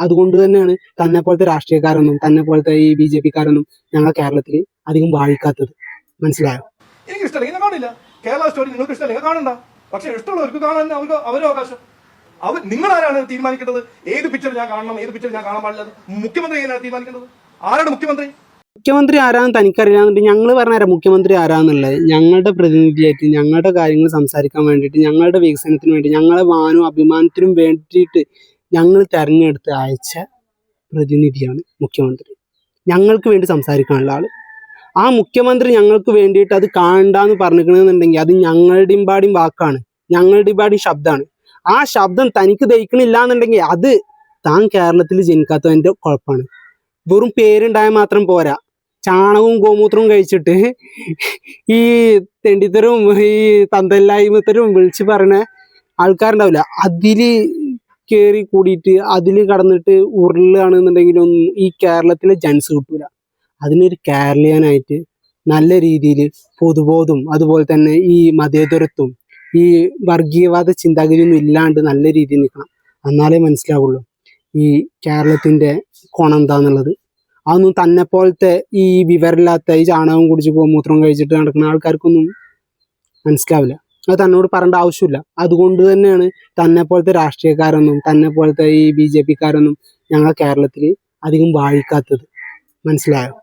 അതുകൊണ്ട് തന്നെയാണ് തന്നെ പോലത്തെ രാഷ്ട്രീയക്കാരൊന്നും തന്നെ പോലത്തെ ഈ BJP-ക്കാരൊന്നും ഞങ്ങളെ കേരളത്തിൽ അധികം വാഴിക്കാത്തത്. മനസ്സിലായോ? എനിക്ക് ഇഷ്ടമല്ല, ഞാൻ കാണില്ല. കേരള സ്റ്റോറി നിങ്ങൾക്ക് ഇഷ്ടമല്ല, കാണണ്ട. പക്ഷെ ഇഷ്ടമുള്ളവർക്ക് കാണാൻ അവരുടെ അവകാശം. നിങ്ങളാരാണ് തീരുമാനിക്കേണ്ടത് ഏത് പിക്ചർ ഞാൻ കാണണം, ഏത് പിക്ചർ ഞാൻ കാണാൻ പാടില്ല? മുഖ്യമന്ത്രി എങ്ങനെയാണ് തീരുമാനിക്കേണ്ടത്? ആരാണ് മുഖ്യമന്ത്രി? മുഖ്യമന്ത്രി ആരാന്ന് തനിക്കറിയാന്നുണ്ടെങ്കിൽ ഞങ്ങൾ പറഞ്ഞുതരാം മുഖ്യമന്ത്രി ആരാന്നുള്ളത്. ഞങ്ങളുടെ പ്രതിനിധിയായിട്ട് ഞങ്ങളുടെ കാര്യങ്ങൾ സംസാരിക്കാൻ വേണ്ടിയിട്ട്, ഞങ്ങളുടെ വികസനത്തിന് വേണ്ടി, ഞങ്ങളെ മാനവും അഭിമാനത്തിനും വേണ്ടിയിട്ട് ഞങ്ങൾ തെരഞ്ഞെടുത്ത് അയച്ച പ്രതിനിധിയാണ് മുഖ്യമന്ത്രി. ഞങ്ങൾക്ക് വേണ്ടി സംസാരിക്കാനുള്ള ആള്. ആ മുഖ്യമന്ത്രി ഞങ്ങൾക്ക് വേണ്ടിയിട്ട് അത് കാണണ്ടെന്ന് പറഞ്ഞിരിക്കണമെന്നുണ്ടെങ്കിൽ അത് ഞങ്ങളുടെയും പാടിയും വാക്കാണ്, ഞങ്ങളുടെയും പാടിയും ശബ്ദമാണ്. ആ ശബ്ദം തനിക്ക് ദഹിക്കണില്ല എന്നുണ്ടെങ്കിൽ അത് താൻ കേരളത്തിൽ ജനിക്കാത്തതിൻ്റെ കുഴപ്പമാണ്. വെറും പേരുണ്ടായാൽ മാത്രം പോരാ. ചാണകവും ഗോമൂത്രവും കഴിച്ചിട്ട് ഈ തെണ്ടിത്തരവും ഈ തന്തല്ലായ്മത്തരവും വിളിച്ച് പറയുന്ന ആൾക്കാരുണ്ടാവില്ല, അതില് കയറി കൂടിയിട്ട് അതിൽ കടന്നിട്ട് ഉരുളുകയാണെന്നുണ്ടെങ്കിലൊന്നും ഈ കേരളത്തിലെ ജൻസ് കിട്ടൂല. അതിനൊരു കേരളീയനായിട്ട് നല്ല രീതിയിൽ പൊതുബോധം അതുപോലെ തന്നെ ഈ മതേതരത്വം ഈ വർഗീയവാദ ചിന്താഗതിയൊന്നും ഇല്ലാണ്ട് നല്ല രീതിയിൽ നിൽക്കണം. എന്നാലേ മനസ്സിലാവുള്ളൂ ഈ കേരളത്തിൻ്റെ കോണം എന്താന്നുള്ളത്. അതൊന്നും തന്നെ പോലത്തെ ഈ വിവരമില്ലാത്ത ഈ ചാണകം കുടിച്ച് ഗോമൂത്രം കഴിച്ചിട്ട് നടക്കുന്ന ആൾക്കാർക്കൊന്നും മനസ്സിലാവില്ല. അത് തന്നോട് പറയേണ്ട ആവശ്യമില്ല. അതുകൊണ്ട് തന്നെയാണ് തന്നെ പോലത്തെ രാഷ്ട്രീയക്കാരൊന്നും തന്നെ പോലത്തെ ഈ BJP-ക്കാരൊന്നും ഞങ്ങളെ കേരളത്തിൽ അധികം വാഴിക്കാത്തത്. മനസ്സിലായോ?